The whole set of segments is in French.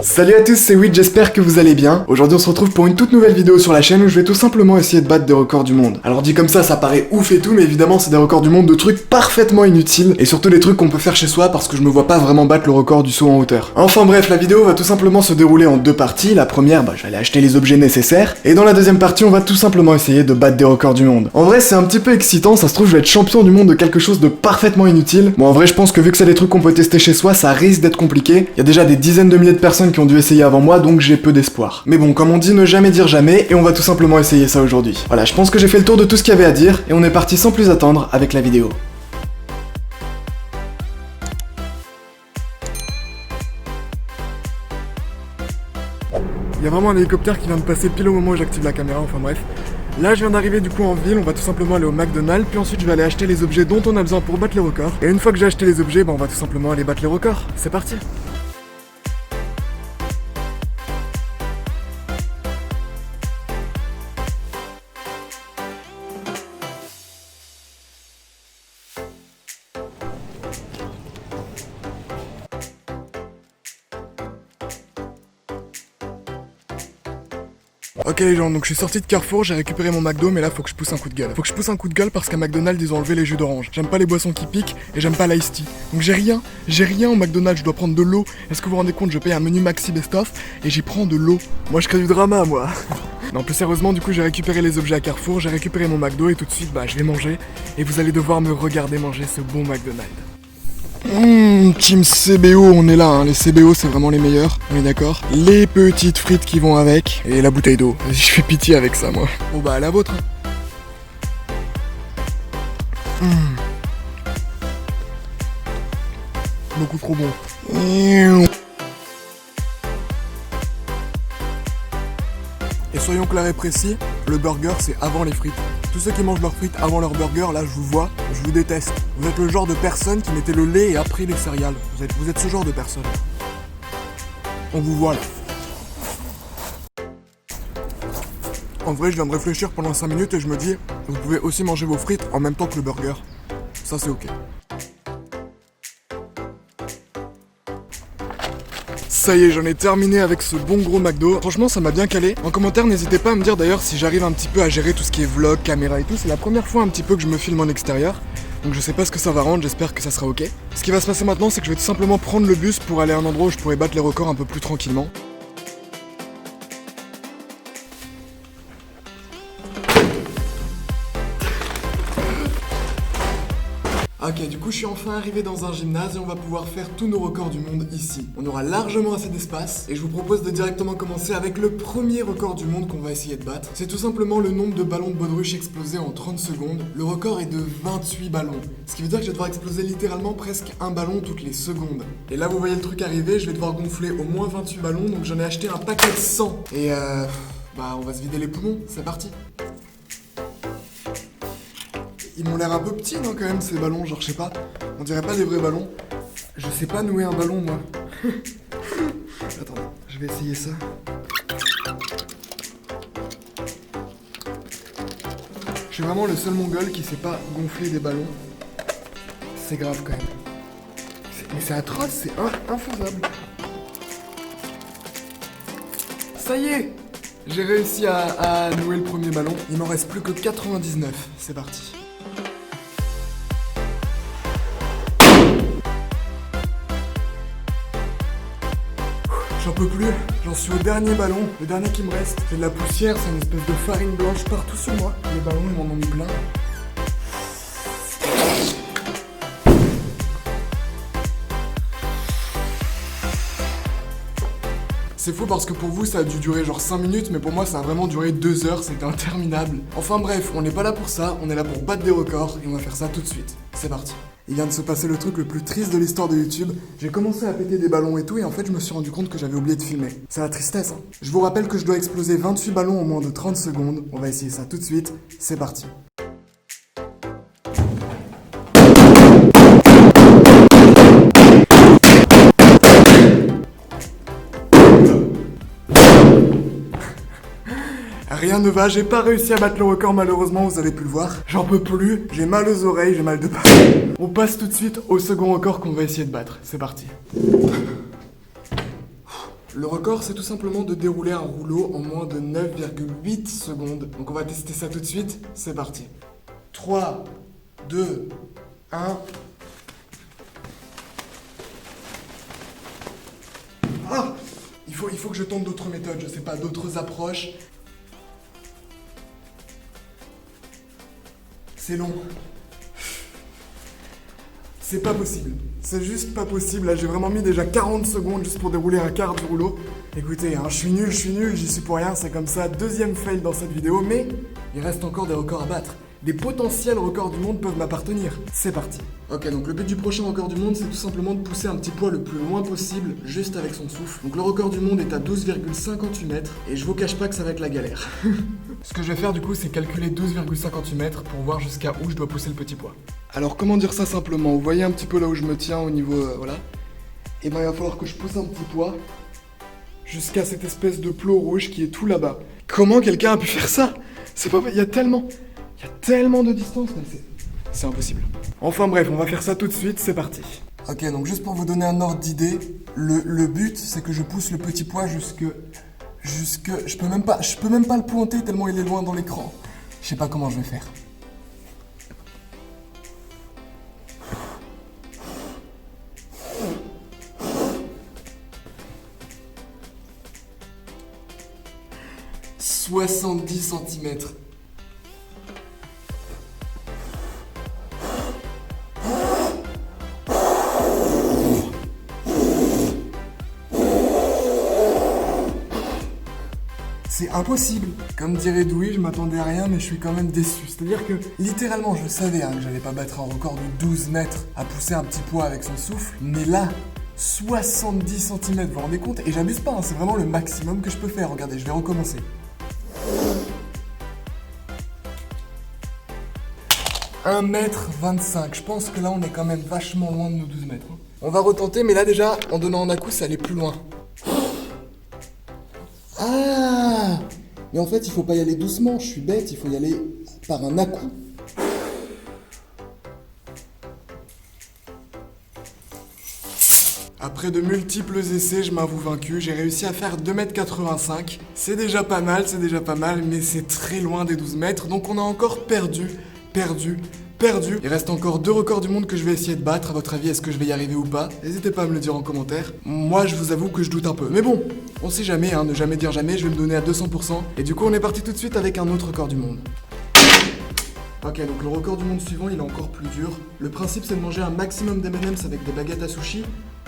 Salut à tous, c'est Wid, j'espère que vous allez bien. Aujourd'hui on se retrouve pour une toute nouvelle vidéo sur la chaîne où je vais tout simplement essayer de battre des records du monde. Alors dit comme ça paraît ouf et tout, mais évidemment c'est des records du monde de trucs parfaitement inutiles, et surtout des trucs qu'on peut faire chez soi parce que je me vois pas vraiment battre le record du saut en hauteur. Enfin bref, la vidéo va tout simplement se dérouler en deux parties. La première, je vais aller acheter les objets nécessaires, et dans la deuxième partie on va tout simplement essayer de battre des records du monde. En vrai c'est un petit peu excitant, ça se trouve je vais être champion du monde de quelque chose de parfaitement inutile. Bon en vrai je pense que vu que c'est des trucs qu'on peut tester chez soi, ça risque d'être compliqué. Il y a déjà des dizaines de milliers de personnes qui ont dû essayer avant moi, donc j'ai peu d'espoir. Mais bon, comme on dit, ne jamais dire jamais, et on va tout simplement essayer ça aujourd'hui. Voilà, je pense que j'ai fait le tour de tout ce qu'il y avait à dire, et on est parti sans plus attendre avec la vidéo. Il y a vraiment un hélicoptère qui vient de passer pile au moment où j'active la caméra, enfin bref. Là je viens d'arriver du coup en ville, on va tout simplement aller au McDonald's, puis ensuite je vais aller acheter les objets dont on a besoin pour battre les records. Et une fois que j'ai acheté les objets, on va tout simplement aller battre les records. C'est parti. Ok les gens, donc je suis sorti de Carrefour, j'ai récupéré mon McDo, mais là faut que je pousse un coup de gueule. Faut que je pousse un coup de gueule parce qu'à McDonald's ils ont enlevé les jus d'orange. J'aime pas les boissons qui piquent et j'aime pas l'ice tea. Donc j'ai rien au McDonald's, je dois prendre de l'eau. Est-ce que vous vous rendez compte, je paye un menu maxi best-of et j'y prends de l'eau. Moi je crée du drama moi. Non plus sérieusement, du coup j'ai récupéré les objets à Carrefour, j'ai récupéré mon McDo et tout de suite je vais manger. Et vous allez devoir me regarder manger ce bon McDonald's. Team CBO, on est là, hein. Les CBO c'est vraiment les meilleurs, on est d'accord. Les petites frites qui vont avec, et la bouteille d'eau. Vas-y, je fais pitié avec ça moi. Bon à la vôtre. Beaucoup trop bon. Et soyons clairs et précis, le burger c'est avant les frites. Tous ceux qui mangent leurs frites avant leur burger, là je vous vois, je vous déteste. Vous êtes le genre de personne qui mettez le lait et après les céréales. Vous êtes ce genre de personne. On vous voit là. En vrai je viens de réfléchir pendant 5 minutes et je me dis, vous pouvez aussi manger vos frites en même temps que le burger. Ça c'est ok. Ça y est, j'en ai terminé avec ce bon gros McDo. Franchement, ça m'a bien calé. En commentaire, n'hésitez pas à me dire d'ailleurs si j'arrive un petit peu à gérer tout ce qui est vlog, caméra et tout. C'est la première fois un petit peu que je me filme en extérieur. Donc je sais pas ce que ça va rendre, j'espère que ça sera ok. Ce qui va se passer maintenant, c'est que je vais tout simplement prendre le bus pour aller à un endroit où je pourrais battre les records un peu plus tranquillement. Ok, du coup je suis enfin arrivé dans un gymnase et on va pouvoir faire tous nos records du monde ici. On aura largement assez d'espace et je vous propose de directement commencer avec le premier record du monde qu'on va essayer de battre. C'est tout simplement le nombre de ballons de baudruche explosés en 30 secondes. Le record est de 28 ballons, ce qui veut dire que je vais devoir exploser littéralement presque un ballon toutes les secondes. Et là vous voyez le truc arriver, je vais devoir gonfler au moins 28 ballons, donc j'en ai acheté un paquet de 100. Et on va se vider les poumons, c'est parti. Ils m'ont l'air un peu petits, non, quand même, ces ballons, genre, je sais pas. On dirait pas des vrais ballons. Je sais pas nouer un ballon, moi. Attends, je vais essayer ça. Je suis vraiment le seul mongol qui sait pas gonfler des ballons. C'est grave, quand même. Mais c'est atroce, c'est infaisable. Ça y est! J'ai réussi à nouer le premier ballon. Il m'en reste plus que 99. C'est parti. J'en peux plus, j'en suis au dernier ballon, le dernier qui me reste. C'est de la poussière, c'est une espèce de farine blanche partout sur moi. Les ballons, ils m'en ont mis plein. C'est fou parce que pour vous ça a dû durer genre 5 minutes, mais pour moi ça a vraiment duré 2 heures, c'était interminable. Enfin bref, on n'est pas là pour ça, on est là pour battre des records et on va faire ça tout de suite. C'est parti. Il vient de se passer le truc le plus triste de l'histoire de YouTube. J'ai commencé à péter des ballons et tout et en fait je me suis rendu compte que j'avais oublié de filmer. C'est la tristesse, hein. Je vous rappelle que je dois exploser 28 ballons en moins de 30 secondes. On va essayer ça tout de suite, c'est parti. Rien ne va, j'ai pas réussi à battre le record malheureusement, vous avez pu le voir. J'en peux plus, j'ai mal aux oreilles, j'ai mal de partout. On passe tout de suite au second record qu'on va essayer de battre. C'est parti. Le record, c'est tout simplement de dérouler un rouleau en moins de 9,8 secondes. Donc on va tester ça tout de suite, c'est parti. 3, 2, 1... Ah, il faut que je tente d'autres méthodes, je sais pas, d'autres approches. C'est long. C'est pas possible. C'est juste pas possible. Là, j'ai vraiment mis déjà 40 secondes juste pour dérouler un quart du rouleau. Écoutez, hein, je suis nul, j'y suis pour rien, c'est comme ça. Deuxième fail dans cette vidéo, mais il reste encore des records à battre. Des potentiels records du monde peuvent m'appartenir. C'est parti. Ok, donc le but du prochain record du monde, c'est tout simplement de pousser un petit poids le plus loin possible, juste avec son souffle. Donc le record du monde est à 12,58 mètres, et je vous cache pas que ça va être la galère. Ce que je vais faire du coup, c'est calculer 12,58 mètres pour voir jusqu'à où je dois pousser le petit poids. Alors comment dire ça simplement? Vous voyez un petit peu là où je me tiens au niveau... voilà. Et ben il va falloir que je pousse un petit poids jusqu'à cette espèce de plot rouge qui est tout là-bas. Comment quelqu'un a pu faire ça? C'est pas vrai, il y a tellement de distance, mais c'est impossible. Enfin bref, on va faire ça tout de suite, c'est parti. Ok, donc juste pour vous donner un ordre d'idée, le but c'est que je pousse le petit poids jusque... Je peux même pas le pointer tellement il est loin dans l'écran. Je sais pas comment je vais faire. « 70 cm. C'est impossible. Comme dirait Dewey, je m'attendais à rien, mais je suis quand même déçu. C'est-à-dire que, littéralement, je savais que j'allais pas battre un record de 12 mètres à pousser un petit poids avec son souffle. Mais là, 70 cm, vous vous rendez compte? Et j'abuse pas, c'est vraiment le maximum que je peux faire. Regardez, je vais recommencer. « 1m25. Je pense que là, on est quand même vachement loin de nos 12 mètres. On va retenter, mais là, déjà, en donnant un à-coup, ça allait plus loin. Ah! Mais en fait, il faut pas y aller doucement, je suis bête, il faut y aller par un à-coup. Après de multiples essais, je m'avoue vaincu, j'ai réussi à faire 2,85 m. C'est déjà pas mal, mais c'est très loin des 12 mètres, donc on a encore perdu. Il reste encore 2 records du monde que je vais essayer de battre. À votre avis, est-ce que je vais y arriver ou pas? N'hésitez pas à me le dire en commentaire. Moi, je vous avoue que je doute un peu. Mais bon, on sait jamais, ne jamais dire jamais. Je vais me donner à 200%. Et du coup, on est parti tout de suite avec un autre record du monde. Ok, donc le record du monde suivant, il est encore plus dur. Le principe, c'est de manger un maximum d'M&M's avec des baguettes à sushi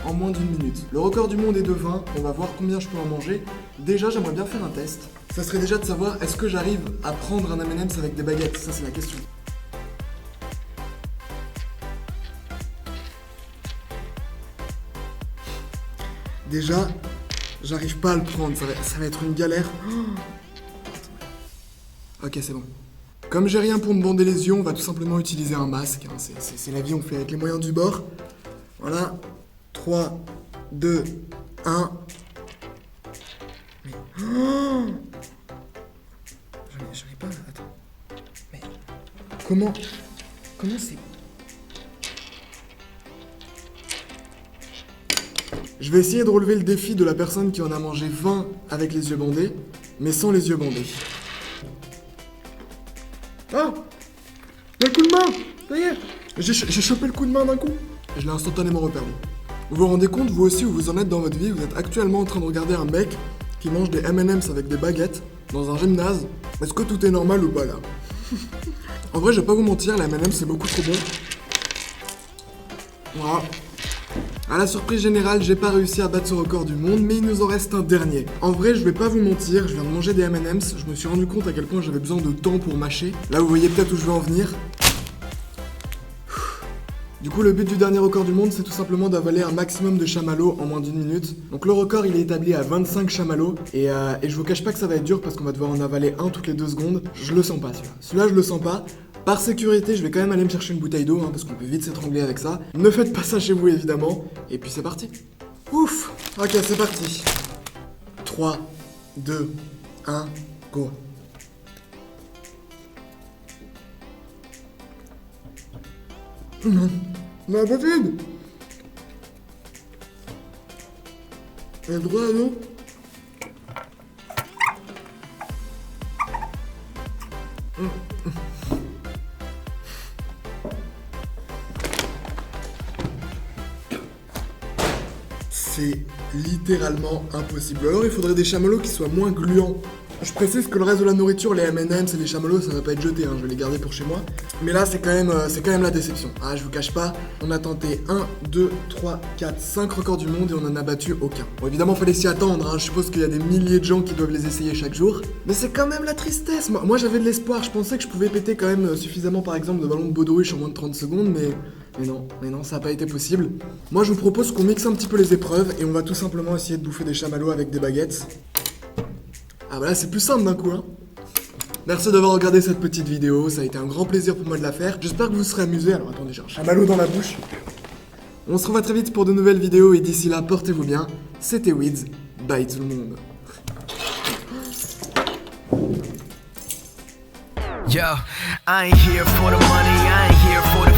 en moins d'1 minute. Le record du monde est de 20. On va voir combien je peux en manger. Déjà, j'aimerais bien faire un test. Ça serait déjà de savoir, est-ce que j'arrive à prendre un M&M's avec des baguettes? Ça, c'est la question. Déjà, j'arrive pas à le prendre, ça va être une galère. Ok, c'est bon. Comme j'ai rien pour me bander les yeux, on va tout simplement utiliser un masque. C'est la vie, on fait avec les moyens du bord. Voilà. 3, 2, 1. Mais... J'arrive pas... Attends. Mais... Comment c'est... Je vais essayer de relever le défi de la personne qui en a mangé 20 avec les yeux bandés, mais sans les yeux bandés. Ah! Il y a le coup de main! Ça y est! J'ai chopé le coup de main d'un coup. Et je l'ai instantanément reperdu. Vous vous rendez compte, vous aussi, où vous en êtes dans votre vie? Vous êtes actuellement en train de regarder un mec qui mange des M&M's avec des baguettes dans un gymnase. Est-ce que tout est normal ou pas, là? En vrai, je vais pas vous mentir, les M&M's, c'est beaucoup trop bon. Voilà. À la surprise générale, j'ai pas réussi à battre ce record du monde, mais il nous en reste un dernier. En vrai, je vais pas vous mentir, je viens de manger des M&M's, je me suis rendu compte à quel point j'avais besoin de temps pour mâcher. Là, vous voyez peut-être où je veux en venir. Du coup, le but du dernier record du monde, c'est tout simplement d'avaler un maximum de chamallows en moins d'1 minute. Donc le record, il est établi à 25 chamallows, et je vous cache pas que ça va être dur parce qu'on va devoir en avaler un toutes les 2 secondes. Je le sens pas, celui-là. Celui-là, je le sens pas. Par sécurité, je vais quand même aller me chercher une bouteille d'eau, parce qu'on peut vite s'étrangler avec ça. Ne faites pas ça chez vous, évidemment. Et puis c'est parti. Ouf! Ok, c'est parti. 3, 2, 1, go. Non, pas possible. Elle a le droit, non? C'est littéralement impossible. Alors il faudrait des chamallows qui soient moins gluants. Je précise que le reste de la nourriture, les M&M's et les chamallows, ça va pas être jeté, hein, je vais les garder pour chez moi. Mais là, c'est quand même la déception. Ah, je vous cache pas, on a tenté 1, 2, 3, 4, 5 records du monde et on en a battu aucun. Bon, évidemment, fallait s'y attendre, hein. Je suppose qu'il y a des milliers de gens qui doivent les essayer chaque jour. Mais c'est quand même la tristesse. Moi j'avais de l'espoir, je pensais que je pouvais péter quand même suffisamment, par exemple, de ballons de baudruche en moins de 30 secondes, mais non, ça n'a pas été possible. Moi, je vous propose qu'on mixe un petit peu les épreuves et on va tout simplement essayer de bouffer des chamallows avec des baguettes. Ah bah là c'est plus simple d'un coup hein. Merci d'avoir regardé cette petite vidéo, ça a été un grand plaisir pour moi de la faire. J'espère que vous serez amusés. Alors attendez, j'ai un chamallow dans la bouche. On se revoit très vite pour de nouvelles vidéos et d'ici là, portez-vous bien. C'était Weeds, bye tout le monde. Yo, I ain't here for the money, I ain't here for the